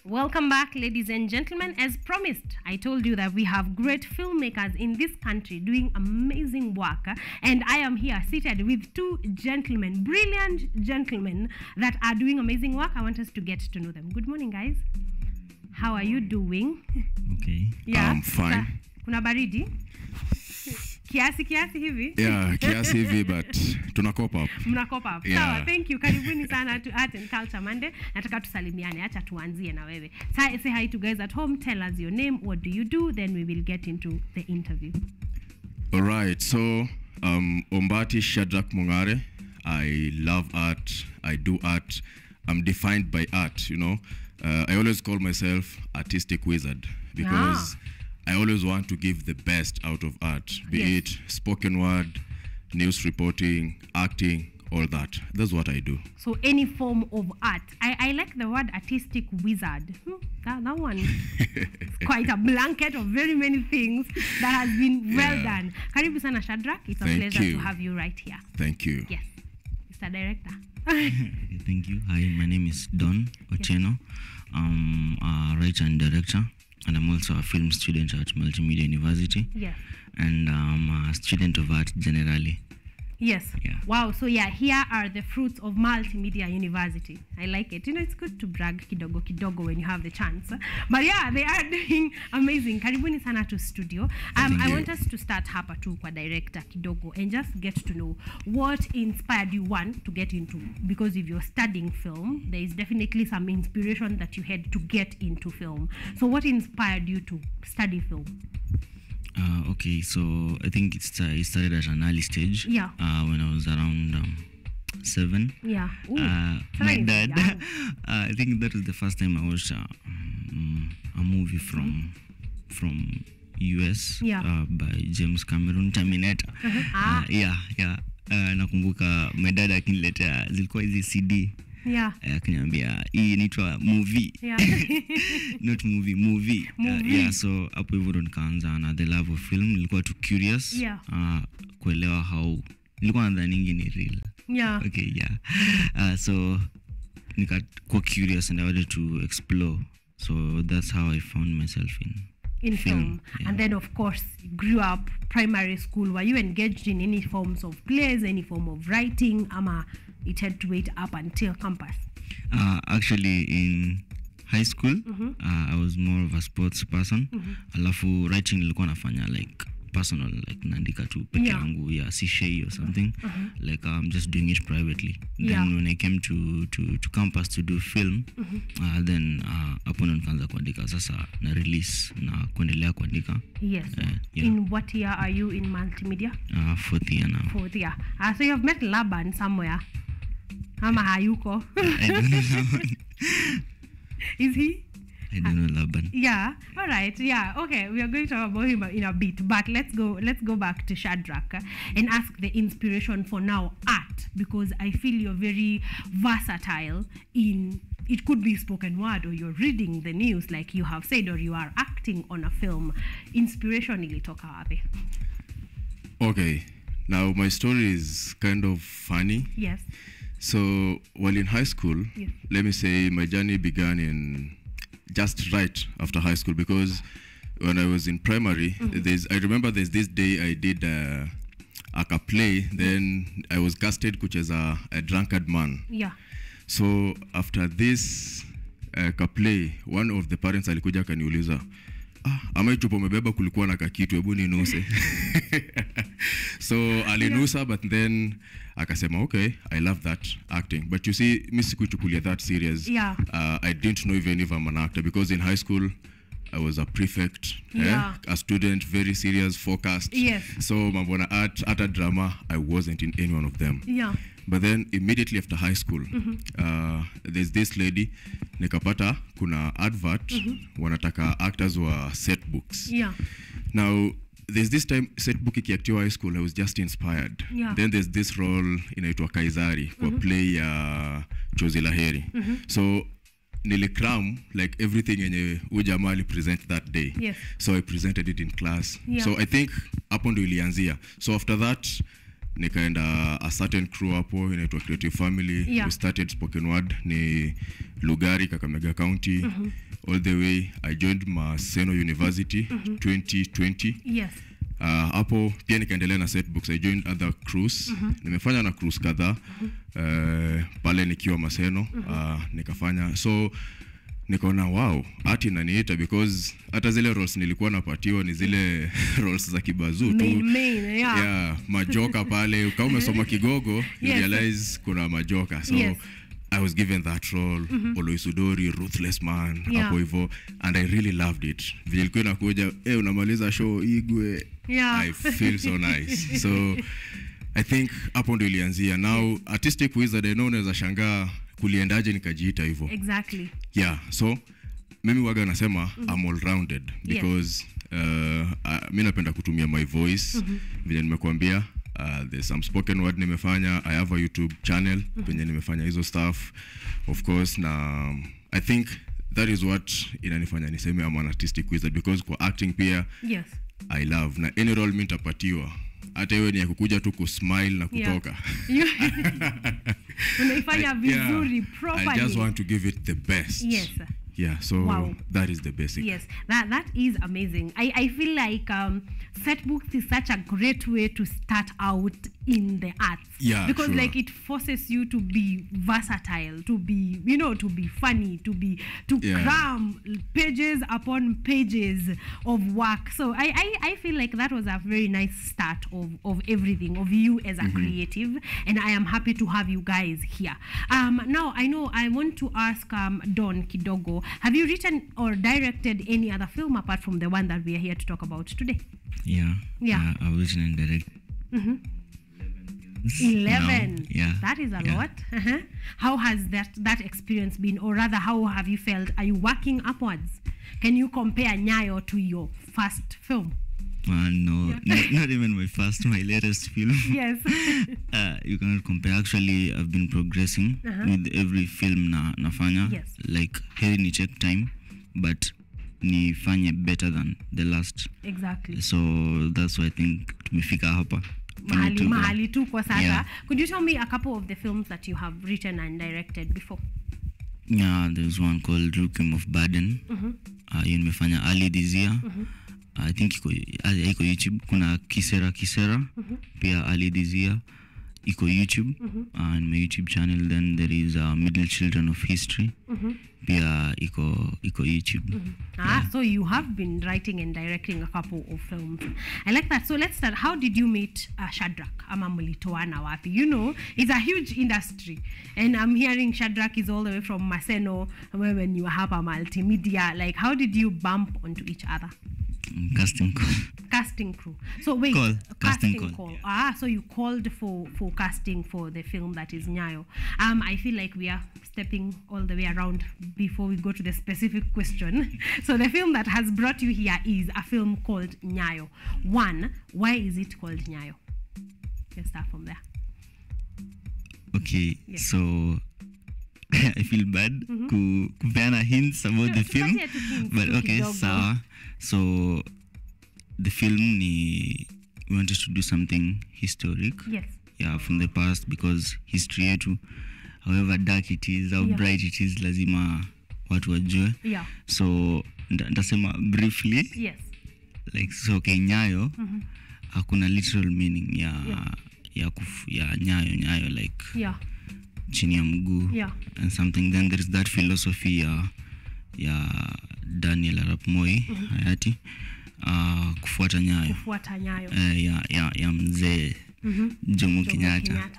Welcome back, ladies and gentlemen. As promised, I told you that we have great filmmakers in this country doing amazing work. And I am here seated with two gentlemen, brilliant gentlemen that are doing amazing work. I want us to get to know them. Good morning, guys. How are you doing? Okay. Yeah. I'm fine. Kuna baridi? Kiasi hivi? Yeah, kiasi hivi, but tuna cope up. Mna cope up. Yeah. Sawa, thank you. Karibuni sana to Art and Culture Monday. Nataka tusalimiane. Acha tuanzie na wewe. Say hi to guys at home. Tell us your name. What do you do? Then we will get into the interview. All right. So, Ombati Shadrack Mungare. I love art. I do art. I'm defined by art, you know. I always call myself artistic wizard because I always want to give the best out of art, be it spoken word, news reporting, acting, all that. That's what I do. So any form of art. I like the word artistic wizard. That one is quite a blanket of very many things that has been well done. Karibu sana Shadrack. It's a pleasure to have you right here. Thank you. Yes. Mr. Director. Thank you. Hi, my name is Don Ocheno. I'm a writer and director, and I'm also a film student at Multimedia University. Yes. And I'm a student of art generally. Yes. Yeah. Wow. So yeah, here are the fruits of Multimedia University. I like it. You know, it's good to brag kidogo when you have the chance. But yeah, they are doing amazing. Karibuni sana to studio. I want us to start hapa tu kwa director kidogo and just get to know what inspired you to get into, because if you're studying film, there is definitely some inspiration that you had to get into film. So what inspired you to study film? Okay, so I think it started at an early stage. Yeah. When I was around 7. Yeah. My dad, I think that was the first time I watched a movie from US by James Cameron, Terminator. Nakumbuka my dad akiniletea zilikuwa hizi CD. Yeah. Akiniambia hii inaitwa movie. Yeah. Not movie. Yeah, so hapo hivyo ndo nikaanza na the love of film. Nilikuwa too curious. Yeah. Kuelewa how nilikuwa nadhani ni real. Yeah. Okay, yeah. So nikakuwa curious and I wanted to explore. So that's how I found myself in film. Yeah. And then of course you grew up primary school. Were you engaged in any forms of plays, any form of writing? It had to wait up until campus? Actually in high school, I was more of a sports person. Alafu writing nilikuwa nafanya like personal, like naandika tu peke yangu, si shei or something. Like I'm just doing it privately. Then when I came to campus to do film, then hapo ndo nikaanza kuandika sasa na release na kuendelea kuandika. Yes. In what year are you in multimedia? 4th year now. 4th year. So you have met Laban somewhere. Ama hayuko? I don't know. Is he? I don't know Laban. Yeah. All right. Yeah. Okay. We are going to talk about him in a bit, but let's go back to Shadrack and ask the inspiration for now art, because I feel you're very versatile in. It could be spoken word, or you're reading the news like you have said, or you are acting on a film. Inspiration ilitoka wapi? Okay. Now my story is kind of funny. Yes. So while in high school, let me say my journey began in just right after high school, because when I was in primary, I remember there's this day I did a play, then I was casted kucheza a drunkard man. Yeah. So after this play, one of the parents alikuja akaniuliza, ama chupo umebeba kulikuwa na kakitu, hebu ninuse. So alinusa, but then akasema, okay, I love that acting. But you see, mimi sikuchukulia that serious. Yeah. I didn't know even if I'm an actor, because in high school I was a prefect, a student, very serious, focused. Yes. So mambo na art, drama, I wasn't in any one of them. Yeah. But then immediately after high school, there's this lady, nikapata kuna advert, wanataka actors wa set books. Yeah. Now, there's this time set book ikiactiwa high school, I was just inspired. Yeah. Then there's this role inaitwa Kaisari, kwa play ya Chozi Laheri. So nilikram like everything yenye ujamali present that day. Yes. So I presented it in class. Yeah. So I think hapo ndo ilianzia. So after that nikaenda a certain crew hapo inaitwa Creative Family. We started spoken word ni Lugari, Kakamega County. all the way. I joined Maseno University 2020. Yes. Hapo pia nikaendelea na set books. I joined other crews. Nimefanya na crews kadhaa. Pale nikiwa Maseno nikafanya. So nikaona wow, art inaniita because hata zile roles nilikuwa napatiwa ni zile roles za kibazu tu. Yeah, majoka pale. Kama umesoma Kigogo, you realize kuna majoka. So I was given that role, Oloisudori, Ruthless Man, hapo hivyo, and I really loved it. Vile ilikuwa inakuja, unamaliza show Igwe. I feel so nice. So I think hapo ndio ilianzia. Now artistic wizard, I know unaweza shangaa kuliendaje nikajiita hivyo. Exactly. Yeah, so mimi waga nasema I'm all rounded because mimi napenda kutumia my voice. Vile nimekuambia, there's some spoken word nimefanya. I have a YouTube channel penye nimefanya hizo stuff, of course, na I think that is what inanifanya niseme I'm an artistic wizard because kwa acting pia I love na any role mimi nitapatiwa, hata iwe ni kukuja tu kusmile na kutoka. Unaifanya vizuri properly. I just want to give it the best. Yes. Yeah, so that is the basic. Yes, that is amazing. I feel like set books is such a great way to start out in the arts. Yeah, because like it forces you to be versatile, to be, to be funny, to cram pages upon pages of work. So I feel like that was a very nice start of everything, of you as a creative, and I am happy to have you guys here. Now I know I want to ask Don Kidogo, have you written or directed any other film apart from the one that we are here to talk about today? Yeah. I've written and directed 11. Yeah. That is a lot. How has that experience been, or rather how have you felt? Are you working upwards? Can you compare Nyayo to your first film? No, not even my latest film. Yes. You cannot compare. Actually, I've been progressing with every film nafanya. Yes. Like, heri ni check time, but nifanye better than the last. Exactly. So that's why I think tumefika hapa. Mahali tu kwa sasa. Yeah. Could you tell me a couple of the films that you have written and directed before? Yeah, there's one called Rukim of Baden. Yun nimefanya early this year. I think iko YouTube. Kuna Kisera pia early this year iko YouTube and my YouTube channel. Then there is Middle Children of History pia iko YouTube. So you have been writing and directing a couple of films. I like that. So let's start. How did you meet Shadrack? Ama mlitoana wapi? It's a huge industry, and I'm hearing Shadrack is all the way from Maseno, when you have a multimedia. Like, how did you bump onto each other? Casting crew. So wait, casting call. So you called for casting for the film that is Nyayo. I feel like we are stepping all the way around before we go to the specific question. So the film that has brought you here is a film called Nyayo. One, why is it called Nyayo? Let's start from there. Okay, so I feel bad kupeana hints about the film, but okay, so the film we wanted to do something historic. Yes. Yeah, from the past, because history yetu, however dark it is, how bright it is, lazima watu wajue. Yeah. So ndasema briefly. Yes. Like, so Nyayo hakuna literal meaning ya nyayo like chini ya mguu and something. Then there is that philosophy ya Daniel Arap Moi hayati, kufuata nyayo ya mzee Jomo Kenyatta.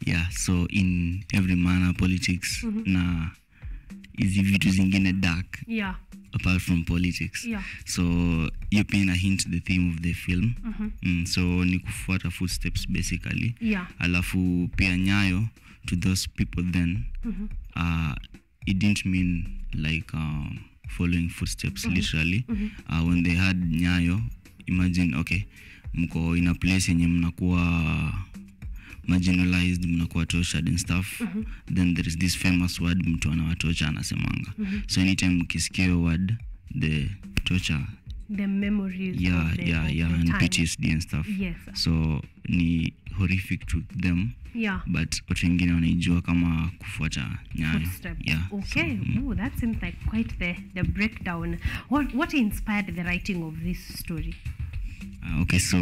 Yeah, so in every manner politics na hizi vitu zingine dark apart from politics. So you pin a hint the theme of the film. So ni kufuata footsteps basically. Alafu pia nyayo to those people then it didn't mean like following footsteps literally. When they had nyayo, imagine okay, mko in a place yenye mnakuwa marginalized, mnakuwa tortured and stuff. Then there is this famous word mtu anawatocha anasemanga. So anytime mkisikia word, the torture, the memories and PTSD and stuff. Yes. So ni horrific to them, Yeah. but watu wengine wanaijua kama kufuata nyayo. Footstep. Yeah. Okay. Oh, that seems like quite the breakdown. What inspired the writing of this story? Okay, so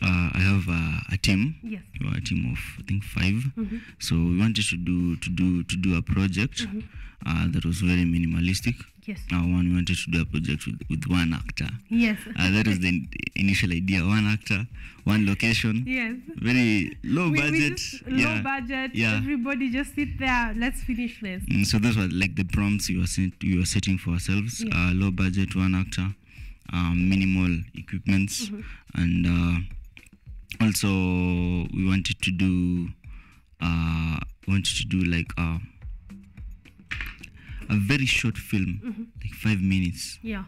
I have a team. Yes. We were a team of I think 5. So we wanted to do a project that was very minimalistic. Yes. We wanted to do a project with one actor. Yes. That was the initial idea. One actor, one location. Yes. Very low We budget. just low budget. Yeah. Everybody just sit there. Let's finish this. So those were like the prompts we were setting for ourselves. Yeah. Low budget, one actor, minimal equipments, and also we wanted to do like a very short film, like 5 minutes. Yeah.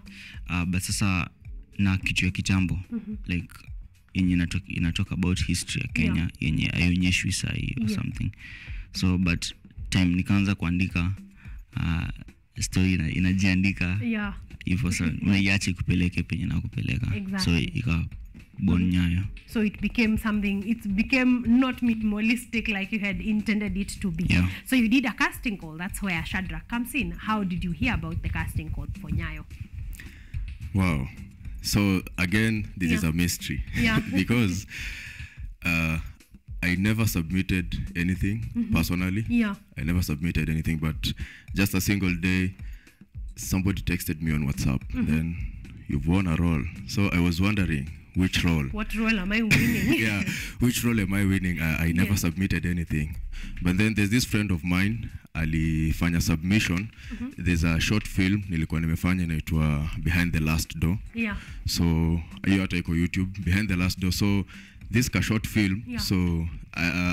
But sasa na kitu ya kitambo, like yenye inatoka about history ya Kenya, yenye aionyeshwi sahi or something. So but time nikaanza kuandika story inajiandika. Yeah. Hivyo sasa unaiache kupeleke penye na kupeleka. Exactly. So ika born nyayo. So it became not minimalistic like you had intended it to be. Yeah. So you did a casting call. That's where Shadrach comes in. How did you hear about the casting call for Nyayo? Wow. So again, this is a mystery. Yeah. Because I never submitted anything personally. Yeah. I never submitted anything, but just a single day, somebody texted me on WhatsApp. Then you've won a role. So I was wondering, which role? What role am I winning? Yeah, which role am I winning? I never submitted anything. But then there's this friend of mine, alifanya submission. There's a short film nilikuwa nimefanya inaitwa Behind the Last Door. Yeah. So hiyo hata iko YouTube, Behind the Last Door. So this ka short film. Yeah. So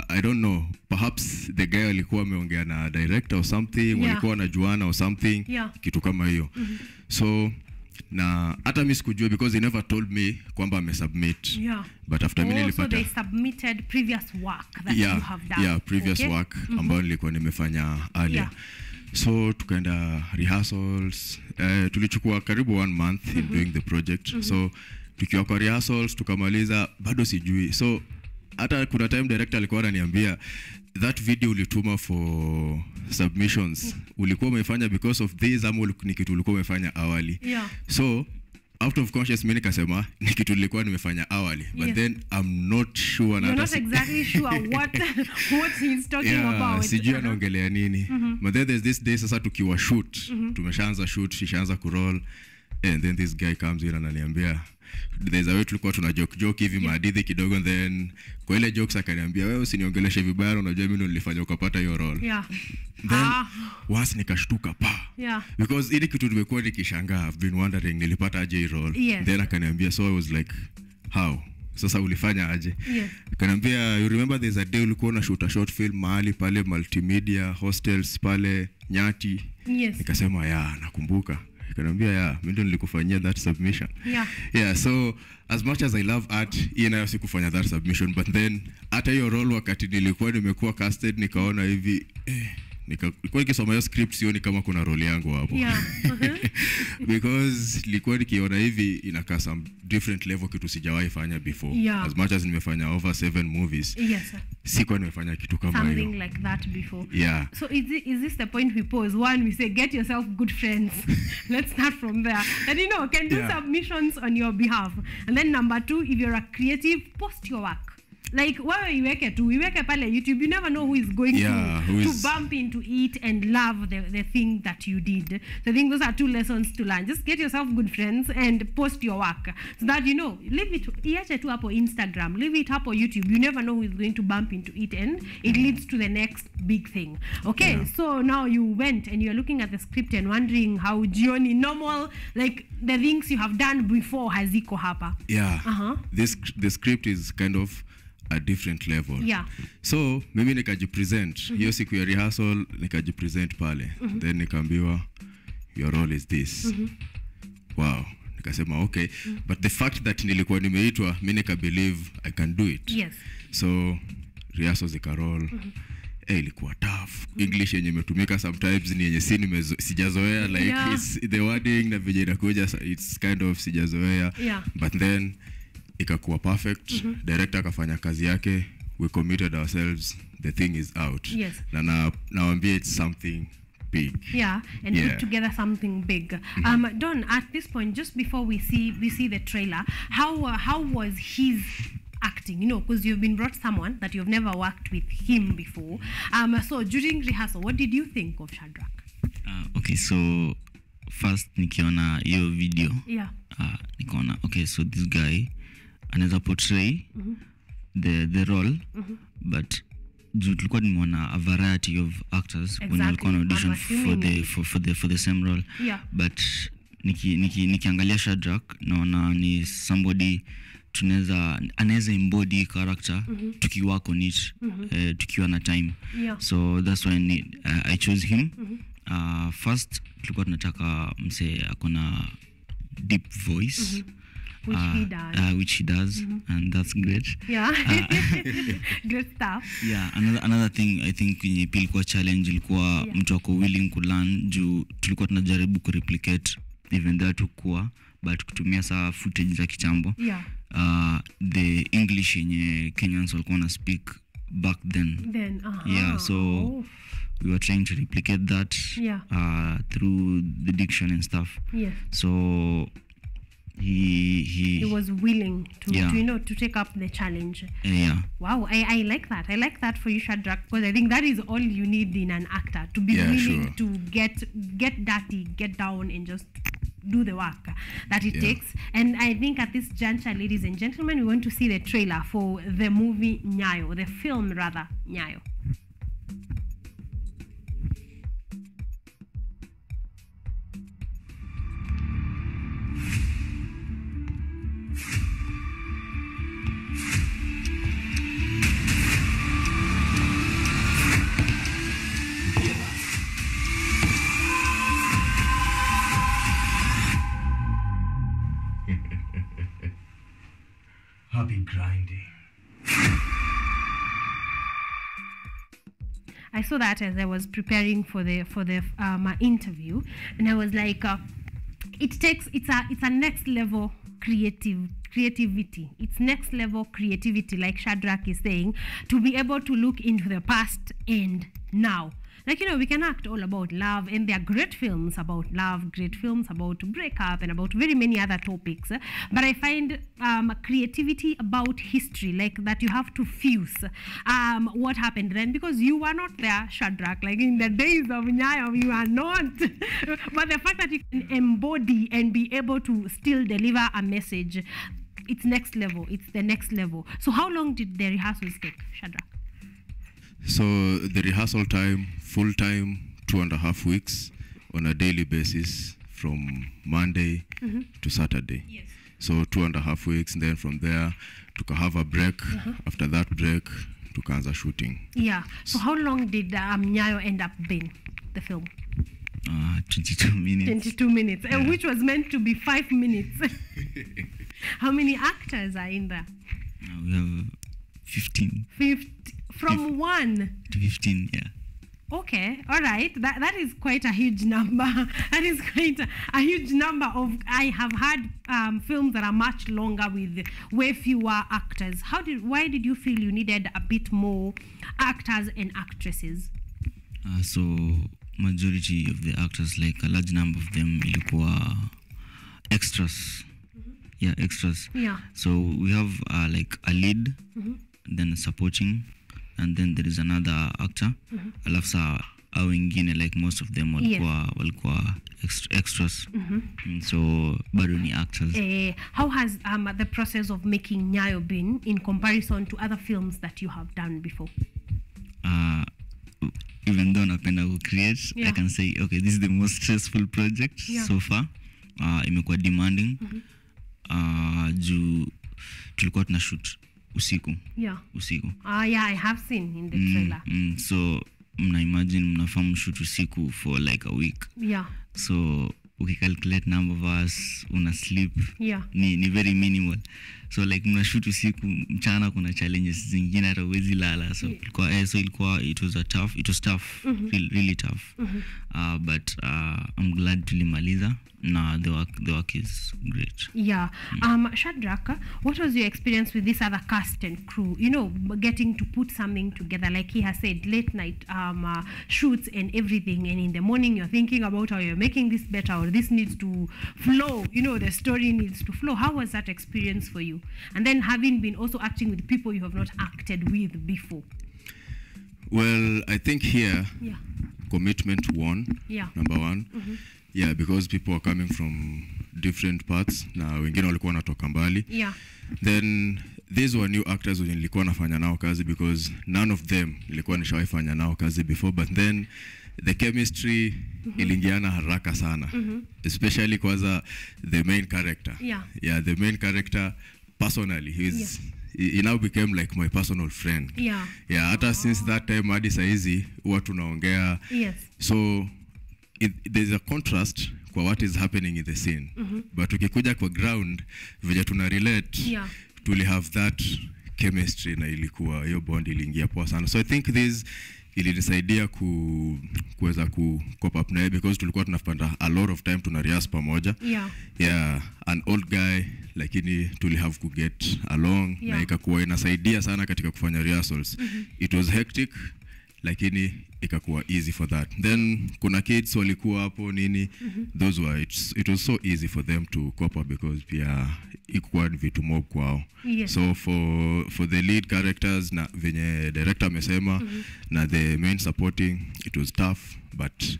I don't know, perhaps the guy alikuwa ameongea na director or something, walikuwa wanajuana or something, kitu kama hiyo. So na hata mimi sikujua because he never told me kwamba amesubmit. Yeah. But after mimi nilipata, so they submitted previous work that you have done. Yeah, previous work ambayo nilikuwa nimefanya earlier. So tukaenda rehearsals. Tulichukua karibu 1 month in doing the project. So tukiwa kwa rehearsals tukamaliza, bado sijui. So hata kuna time director alikuwa ananiambia, that video ulituma for submissions ulikuwa umefanya because of this ama ni kitu ulikuwa umefanya awali. So out of conscious mimi nikasema ni kitu nilikuwa nimefanya awali, but then I'm not sure. You're not exactly sure what he's talking about. Sijui anaongelea nini. But then there's this day sasa tukiwa shoot, tumeshaanza shoot, shishaanza kuroll, and then this guy comes in ananiambia, there's a way tulikuwa tuna joke hivi maadithi kidogo, then kwa ile jokes akaniambia, wewe usiniongeleshe vibaya, unajua mimi ndo nilifanya ukapata hiyo role. Then once nikashtuka because ile kitu nimekuwa nikishangaa, I've been wondering nilipata aje hii role. Then akaniambia, so I was like, how? Sasa ulifanya aje? Akaniambia, you remember there's a day ulikuwa una shoot a short film mahali pale multimedia hostels pale Nyati? Nikasema nakumbuka. Akaniambia, mimi ndo nilikufanyia that submission. So as much as I love art, nayo sikufanya that submission, but then hata hiyo role wakati nilikuwa nimekuwa casted nikaona hivi nilikuwa nikisoma hiyo script sioni kama kuna role yangu hapo. Because nilikuwa nikiona hivi inakaa some different level, kitu sijawahi fanya before. As much as nimefanya over 7 movies. Sikuwa nimefanya kitu kama hiyo. Something like that before. So is this the point we pause? One, we say get yourself good friends. Let's start from there. And can do submissions on your behalf. And then number 2, if you're a creative, post your work. Like wewe iweke pale YouTube, you never know who is going to bump into it and love the thing that you did. So I think those are 2 lessons to learn. Just get yourself good friends and post your work so that leave it iache tu hapo Instagram, leave it hapo YouTube. You never know who is going to bump into it and it leads to the next big thing. So now you went and you're looking at the script and wondering how jioni normal, like the things you have done before haziko hapa. The script is kind of a different level. So mimi nikajipresent hiyo siku ya rehearsal, nikajipresent pale. Then nikaambiwa, your role is this. Wow. Nikasema okay, but the fact that nilikuwa nimeitwa, mimi nika believe I can do it. So rehearsals ikaroll. Ilikuwa tough. English yenye imetumika sometimes ni yenye sijazoea, like it's the wording na vile inakuja, it's kind of sijazoea. But then ikakuwa perfect. Director akafanya kazi yake, we committed ourselves, the thing is out. Yes. Na nawaambia it's something big. Yeah, and put together something big. Don, at this point, just before we see the trailer, how was his acting? You know, because you've been brought someone that you've never worked with him before. So during rehearsal, what did you think of Shadrach? Okay, so first nikiona hiyo video, nikaona okay, so this guy anaweza portray the role, but tulikuwa nimeona a variety of actors when walikuwa audition for the same role, but nikiangalia Shadrach naona ni somebody anaweza embody character tukiwork on it, tukiwa na time, so that's why I chose him. First tulikuwa tunataka mse akona deep voice, which he does, and that's great. Great stuff. Another thing I think kwenye pili kwa challenge ilikuwa mtu ako willing to learn, juu tulikuwa tunajaribu kureplicate even that tukua, but kutumia saa footage za kichambo. The English yenye Kenyans walikuwa na speak back then. So we were trying to replicate that through the diction and stuff. So he was willing to take up the challenge. Wow, I like that. I like that for you, Shadrach, because I think that is all you need in an actor, to be willing to get dirty, get down, and just do the work that it takes. And I think at this juncture, ladies and gentlemen, we want to see the trailer for the movie Nyayo, the film rather, Nyayo. I'll be grinding. I saw that as I was preparing for the my interview, and I was like, it's a next level creativity. It's next level creativity, like Shadrach is saying, to be able to look into the past and now. Like, you know, we can act all about love, and there are great films about love, great films about breakup, and about very many other topics. But I find creativity about history, like that you have to fuse what happened then, because you were not there, Shadrach, like in the days of Nyayo, you are not. But the fact that you can embody and be able to still deliver a message, it's next level. It's the next level. So how long did the rehearsals take, Shadrach? So the rehearsal time, full time, 2.5 weeks on a daily basis from Monday to Saturday. So 2.5 weeks, and then from there, to have a break. After that break, tukaanza shooting. So how long did Nyayo end up being, the film? 22 minutes. 22 minutes, which was meant to be 5 minutes. How many actors are in there? We have 15. 50. From 1 to 15, Okay, all right. That is quite a huge number. That is quite a huge number of. I have had films that are much longer with way fewer actors. Why did you feel you needed a bit more actors and actresses? So majority of the actors, like a large number of them, ilikuwa extras. Extras. So we have like a lead, then supporting, and then there is another actor. Alafu saa au wengine, like most of them walikuwa extras. So bado ni actors. How has the process of making Nyayo been in comparison to other films that you have done before? Even though napenda ku create, I can say okay, this is the most stressful project so far. Imekuwa demanding. Juu tulikuwa tuna shoot usiku. I have seen in the trailer. So mna imagine mnafahamu shoot usiku for like a week. So we calculate number of hours una sleep. Ni very minimal. so like mnashoot usiku, mchana kuna challenges zingine hata huwezi lala, so ilikuwa it was tough, really tough. But I'm glad tulimaliza. No, the work is great. Yeah. Shadrach, what was your experience with this other cast and crew? You know, getting to put something together, like he has said, late night shoots and everything, and in the morning you're thinking about how you're making this better, or this needs to flow. You know, the story needs to flow. How was that experience for you? And then having been also acting with people you have not acted with before. Well, I think here, commitment won. Yeah. Number one. Yeah, because people are coming from different parts. Na wengine walikuwa wanatoka mbali. Yeah. Then these were new actors wenye nilikuwa nafanya nao kazi, because none of them nilikuwa nishawaifanya nao kazi before, but then the chemistry ilingiana haraka sana. Especially kwanza the main character. Yeah, the main character personally, he now became like my personal friend. Yeah. Yeah, hata since that time hadi saizi huwa tunaongea. Yes. So there's a contrast kwa what is happening in the scene. But ukikuja kwa ground vile tuna relate, tuli have that chemistry na ilikuwa hiyo bond iliingia poa sana. So I think this ilinisaidia kuweza cope up naye, because tulikuwa tunapanda a lot of time tuna rehearse pamoja. Yeah, an old guy, lakini tuli have to get along. Na ikakuwa inasaidia sana katika kufanya rehearsals. It was hectic, lakini ikakuwa easy for that. Then kuna kids walikuwa hapo nini, those were it was so easy for them to cope up, because pia ikuwa vitu mob kwao. So for the lead characters na venye director amesema, na the main supporting, it was tough, but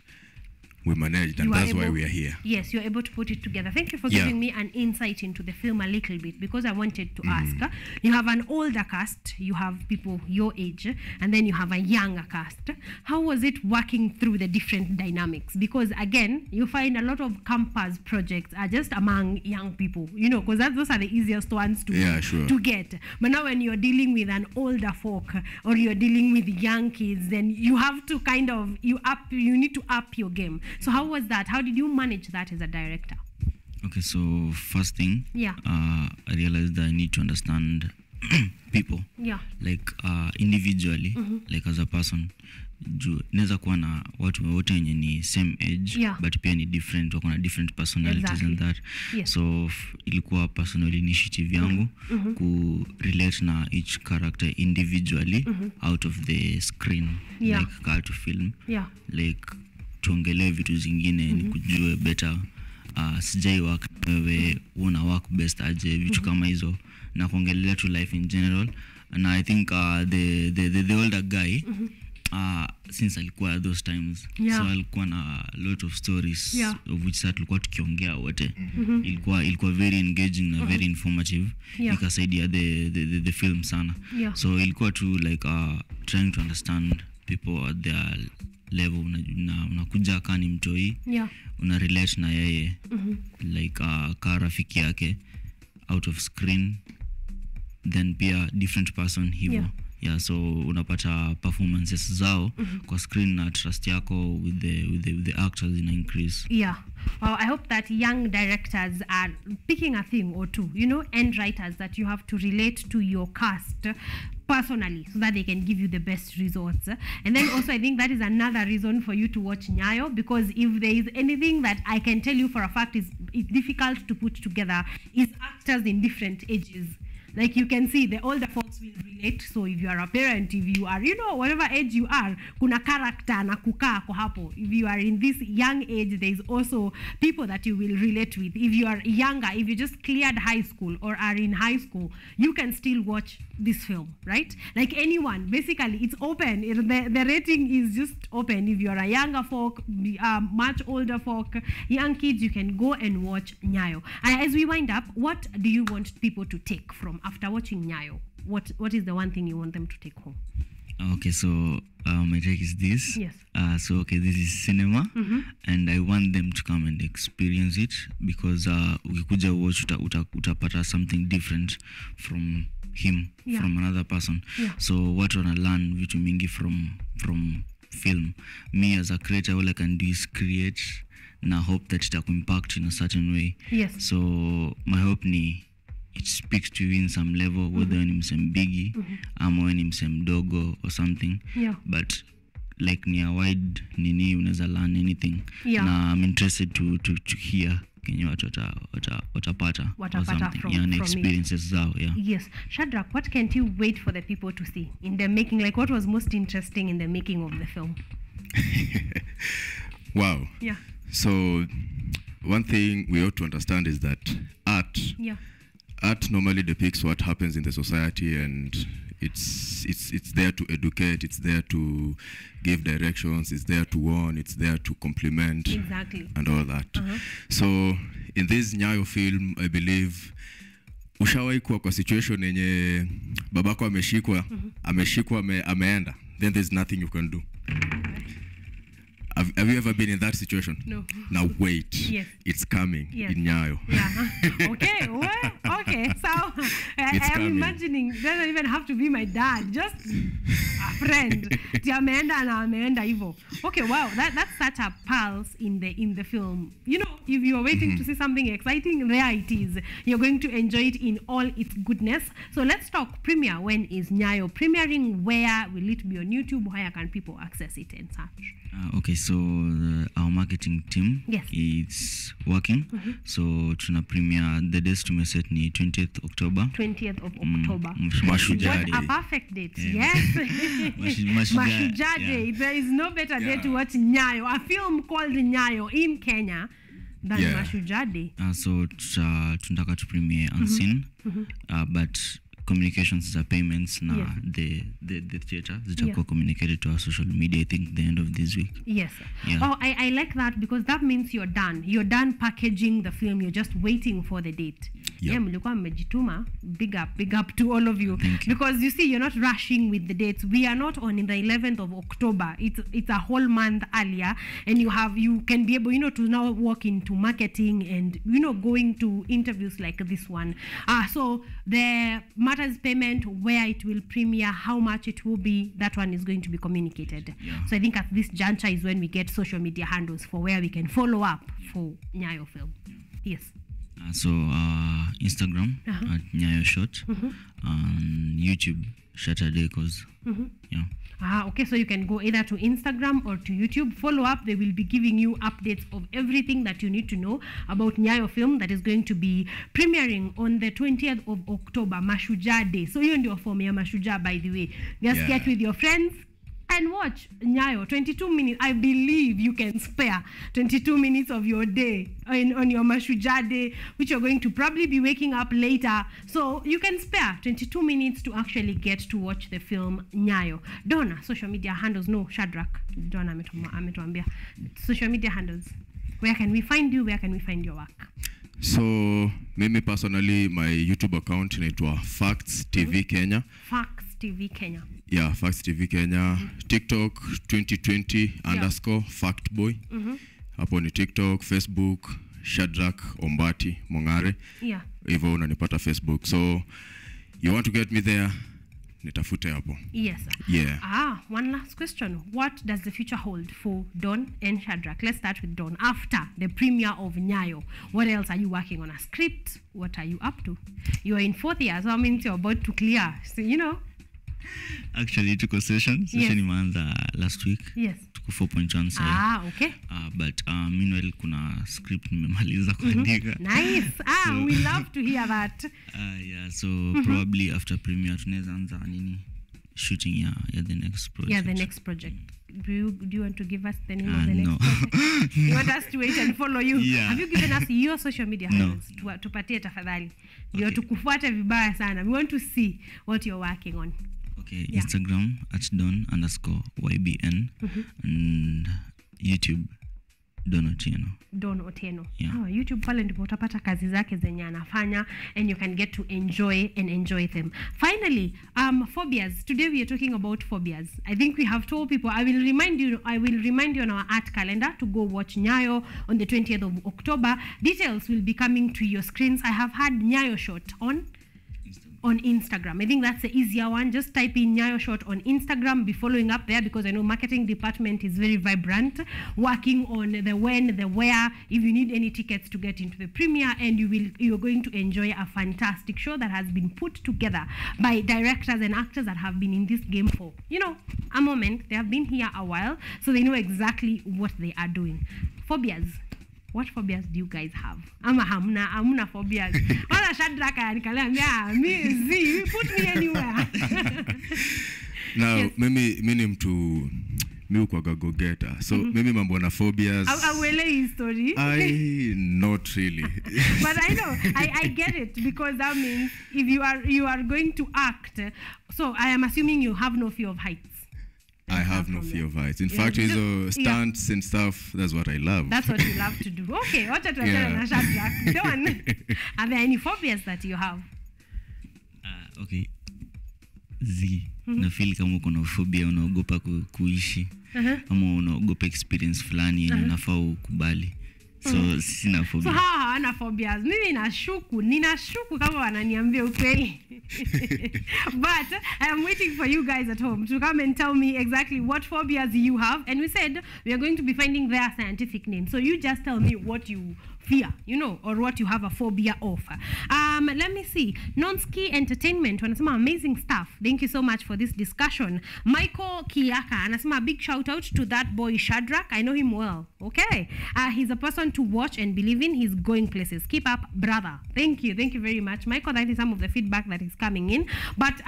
we managed, and that's why we are here. Yes, you're able to put it together. Thank you for giving me an insight into the film a little bit, because I wanted to ask. You have an older cast, you have people your age, and then you have a younger cast. How was it working through the different dynamics? Because again, you find a lot of campus projects are just among young people, you know, because those are the easiest ones to get. But now when you're dealing with an older folk, or you're dealing with young kids, then you have to kind of, you need to up your game. So how was that? How did you manage that as a director? Okay, so first thing, I realized that I need to understand people. Like individually, like as a person. Inaweza kuwa na watu wote wenye ni same age, but pia ni different, wako na different personalities and that. So ilikuwa personal initiative yangu ku relate na each character individually out of the screen, like car to film. Like tuongelee vitu zingine, ni kujue better, sijai work wewe una work best aje, vitu kama hizo, na kuongelea to life in general. And I think the older guy, since alikuwa those times, so alikuwa na a lot of stories of which tulikuwa tukiongea wote. Ilikuwa very engaging na very informative. Ikasaidia the film sana. So ilikuwa tu like trying to understand people at their level. Unakuja kani mtoi, una relate na yeye, like ka rafiki yake out of screen, then pia different person hivyo. So unapata performances zao kwa screen, na trust yako with the actors in increase. I hope that young directors are picking a thing or two, you know, and writers, that you have to relate to your cast personally, so that they can give you the best results. And then also I think that is another reason for you to watch Nyayo, because if there is anything that I can tell you for a fact is difficult to put together, is actors in different ages. Like you can see, the older folks will relate. So if you are a parent, if you are, you know, whatever age you are, kuna character na kukaa kwa hapo. If you are in this young age, there is also people that you will relate with. If you are younger, if you just cleared high school or are in high school, you can still watch this film, right? Like anyone, basically, it's open. The rating is just open. If you are a younger folk, much older folk, young kids, you can go and watch Nyayo. And as we wind up, what do you want people to take from after watching Nyayo? What is the one thing you want them to take home? Okay, so my take is this. Yes. So okay, this is cinema, and I want them to come and experience it, because ukikuja watch utapata something different from him, from another person. So what wanna learn vitu mingi from film. Me as a creator, all I can do is create, na hope that it will impact in a certain way. Yes. So my hope ni it speaks to you in some level, whether ni mse mbigi ama wewe ni mse mdogo or something. Yeah. But like ni a wide nini, unaweza learn anything. Yeah. Na I'm interested to hear kenye watu watapata or something. from experiences zao, yeah. Yes. Shadrach, what can't you wait for the people to see in the making? Like, what was most interesting in the making of the film? Wow. Yeah. So one thing we ought to understand is that art normally depicts what happens in the society, and it's there to educate, it's there to give directions, it's there to warn, it's there to complement. Exactly. And all that. So in this Nyayo film, I believe ushawahi kuwa kwa situation yenye babako ameshikwa ameenda, then there's nothing you can do. Have you ever been in that situation? No. Now wait. Yes. It's coming in Nyayo. Yeah. Okay. Well, okay. So I am imagining, doesn't even have to be my dad, just a friend. Ameenda hivyo. Okay. Wow. That's such a pulse in the film. You know, if you're waiting to see something exciting, there it is. You're going to enjoy it in all its goodness. So let's talk premiere. When is Nyayo premiering? Where will it be on YouTube? Where can people access it and such? Okay, so our marketing team Yes. is working. So tuna premiere, the days to set ni 20th October. 20th of October. Mashujaa Day. What a perfect date. Yes. Mashujaa Day. There is no better day to watch Nyayo, a film called Nyayo in Kenya, than Mashujaa Day. So tunataka to premiere unseen, but communications are payments na the theater zitakuwa communicated to our social media, I think the end of this week. Yes. Yeah. Oh, I like that, because that means you're done packaging the film. You're just waiting for the date. Yeah, mlikuwa mmejituma. Big up to all of you. Thank you. Because you see, you're not rushing with the dates. We are not on in the 11th of October. It's a whole month earlier, and you can be able, to now walk into marketing and going to interviews like this one. So the matters payment, where it will premiere, how much it will be, that one is going to be communicated. Yeah. So I think at this juncture is when we get social media handles for where we can follow up for Nyayo film. Yes. So Instagram at Nyayo Shot, and YouTube Saturday cause yeah. Okay, so you can go either to Instagram or to YouTube, follow up. They will be giving you updates of everything that you need to know about Nyayo film that is going to be premiering on the 20th of October, Mashujaa Day. So you're in your form, Mashujaa, by the way. Just get with your friends and watch Nyayo. 22 minutes. I believe you can spare 22 minutes of your day on your Mashujaa Day, which you're going to probably be waking up later. So you can spare 22 minutes to actually get to watch the film Nyayo. Donna, social media handles. No, Shadrach. Donna ametuambia. Social media handles. Where can we find you? Where can we find your work? So, me personally, my YouTube account inaitwa Facts TV Kenya. Facts TV Kenya. Yeah, Facts TV Kenya. TikTok 2020 _ Factboy. Hapo ni TikTok, Facebook, Shadrach Ombati Mongare. Yeah. Hivyo unanipata Facebook. So, you want to get me there, nitafute hapo. Yes. Yeah. One last question. What does the future hold for Don and Shadrach? Let's start with Don. After the premiere of Nyayo, what else are you working on? A script? What are you up to? You are in 4th year, so that means you're about to clear. So, Actually, tuko session imeanza last week. Yes. Tuko 4.1 sasa. Okay. But meanwhile kuna script nimemaliza kuandika. Nice. We love to hear that. Yeah, so probably after premiere tunaweza anza nini shooting ya the next project. Yeah, the next project. Do you want to give us the name of the next project? No. You want us to wait and follow you? Yeah. Have you given us your social media handles? Tupatie tafadhali. Ndio tukufuate vibaya sana. We want to see what you're working on. Okay, Instagram @don_ybn and YouTube Don Otieno. Yeah. YouTube pale ndipo utapata kazi zake zenye anafanya, and you can get to enjoy them. Finally, phobias. Today we are talking about phobias. I think we have told people, I will remind you on our art calendar to go watch Nyayo on the 20th of October. Details will be coming to your screens. I have had Nyayo Shot on on Instagram. I think that's the easier one. Just type in Nyayo Shot on Instagram. Be following up there because I know marketing department is very vibrant, working on the when, the where. If you need any tickets to get into the premiere, and you're going to enjoy a fantastic show that has been put together by directors and actors that have been in this game for, a moment. They have been here a while, so they know exactly what they are doing. Phobias. What phobias do you guys have? Hamna phobias. Wala Shadrack anikalia me put me anywhere. Now, Yes. mimi mtu kwa go getter. So mimi mambo na phobias. Awele his story. Not really. But I know, I get it, because that means if you are going to act, so I am assuming you have no fear of heights. I have no fear of heights. In fact, stunts and stuff, that's what I love. That's what you love to do. Okay, what are Yeah. Shadrack? Done. Are there any phobias that you have? Okay. Na feel kama uko na phobia, unaogopa kuishi ama unaogopa experience fulani unafaa ukubali. So sina phobia. So hawana phobias. Mimi ninashuku kama wananiambia ukweli. But I am waiting for you guys at home to come and tell me exactly what phobias you have. And we said we are going to be finding their scientific name. So you just tell me what you fear, or what you have a phobia of. Let me see. Nonski Entertainment wanasema amazing stuff. Thank you so much for this discussion. Michael Kiaka anasema big shout out to that boy Shadrack. I know him well. Okay. He's a person to watch and believe in. He's going places. Keep up, brother. Thank you very much, Michael. That is some of the feedback that is coming in. But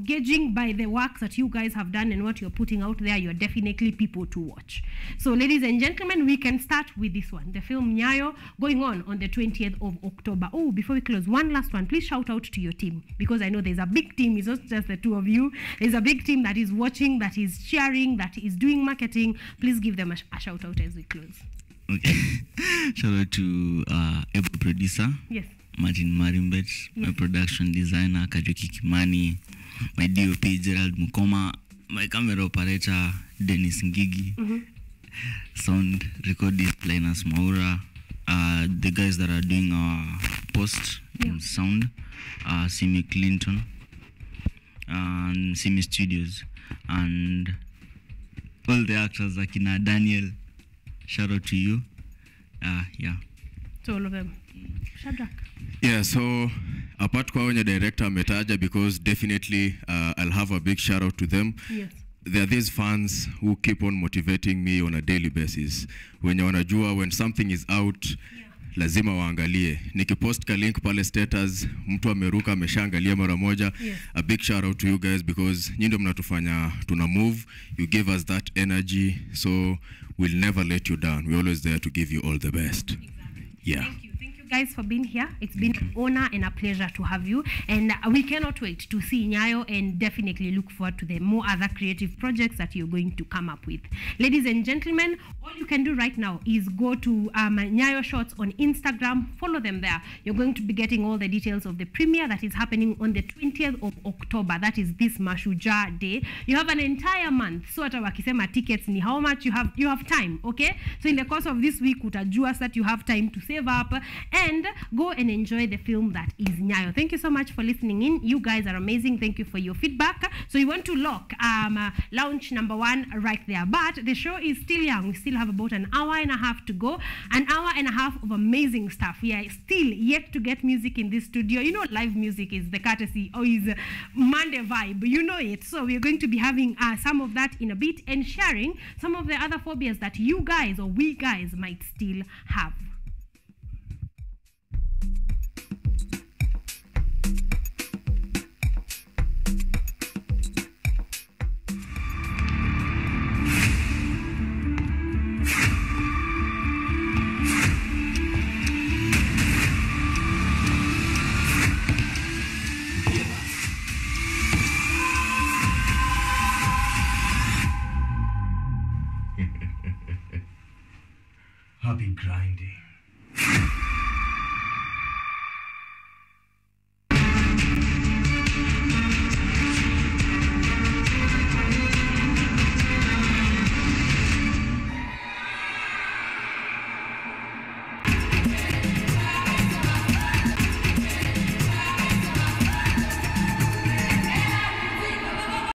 gauging by the works that you guys have done and what you're putting out there, you're definitely people to watch. So, ladies and gentlemen, we can start with this one. The film Nyayo, going on the 20th of October. Oh, before we close, one last one. Please shout out to your team, because I know there's a big team. It's not just the two of you. There's a big team that is watching, that is sharing, that is doing marketing. Please give them a shout out as we close. Okay. Shout out to Ebo producer. Yes. Martin Marimbet, my production designer Kajuki Kimani, my DOP Gerald Mukoma, my camera operator Dennis Ngigi, sound recordist Linus Maura, the guys that are doing our post and sound, Simi Clinton, and Simi Studios, and all the actors like Daniel. Shout out to you. Yeah. To all of them. Shadrack. Yeah, so apart kwa wenye director ametaja, because definitely I'll have a big shout out to them. Yes. There are these fans who keep on motivating me on a daily basis. Wenye wanajua when something is out, lazima waangalie. Nikipost ka link pale status, mtu ameruka ameshaangalia mara moja. Yes. A big shout out to you guys, because nyinyi ndio mnatufanya tuna move. You give us that energy, so we'll never let you down. We're always there to give you all the best. Exactly. Yeah. Thank you guys for being here. It's been an honor and a pleasure to have you, and we cannot wait to see Nyayo, and definitely look forward to the more other creative projects that you're going to come up with. Ladies and gentlemen, all you can do right now is go to Nyayo Shots on Instagram, follow them there. You're going to be getting all the details of the premiere that is happening on the 20th of October. That is this Mashujaa Day. You have an entire month. So hata wakisema tickets ni how much you have time, okay? So in the course of this week utajua that you have time to save up and go and enjoy the film that is Nyayo. Thank you so much for listening in. You guys are amazing. Thank you for your feedback. So you want to lock launch number 1 right there. But the show is still young. We still have about an hour and a half to go. An hour and a half of amazing stuff. We are still yet to get music in this studio. You know, live music is the courtesy or is Monday vibe. You know it. So we are going to be having some of that in a bit and sharing some of the other phobias that you guys or we guys might still have. I've been grinding.